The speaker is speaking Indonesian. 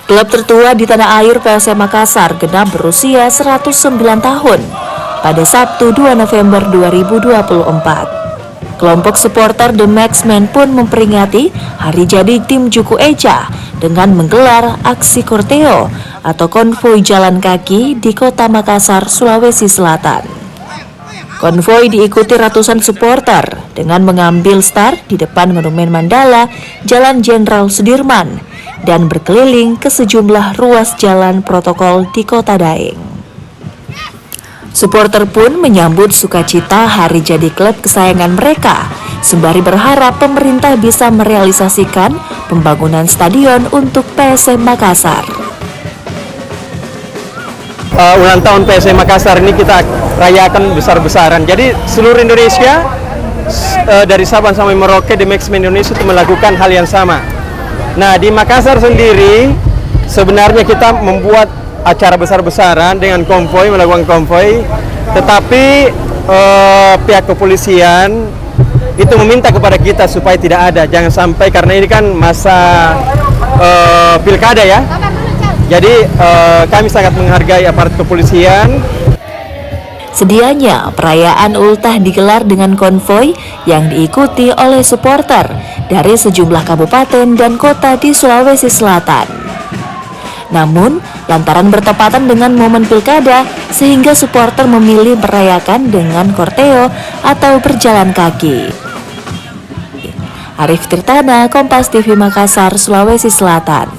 Klub tertua di tanah air PSM Makassar genap berusia 109 tahun pada Sabtu 2 November 2024. Kelompok supporter The Maxmen pun memperingati hari jadi tim Juku Eja dengan menggelar aksi korteo atau konvoi jalan kaki di kota Makassar, Sulawesi Selatan. Konvoi diikuti ratusan supporter dengan mengambil start di depan Monumen Mandala, Jalan Jenderal Sudirman, dan berkeliling ke sejumlah ruas jalan protokol di Kota Daeng. Supporter pun menyambut sukacita hari jadi klub kesayangan mereka, sembari berharap pemerintah bisa merealisasikan pembangunan stadion untuk PSM Makassar. Ulang tahun PSM Makassar ini kita rayakan besar-besaran. Jadi seluruh Indonesia, dari Sabang sampai Merauke, The Maxmen Indonesia itu melakukan hal yang sama. Nah, di Makassar sendiri sebenarnya kita membuat acara besar-besaran dengan konvoi, melakukan konvoi, tetapi pihak kepolisian itu meminta kepada kita supaya tidak ada, jangan sampai, karena ini kan masa pilkada ya. Jadi kami sangat menghargai aparat kepolisian. Sedianya perayaan ultah digelar dengan konvoi yang diikuti oleh supporter dari sejumlah kabupaten dan kota di Sulawesi Selatan. Namun, lantaran bertepatan dengan momen pilkada, sehingga supporter memilih merayakan dengan korteo atau berjalan kaki. Arif Tirtana, Kompas TV Makassar, Sulawesi Selatan.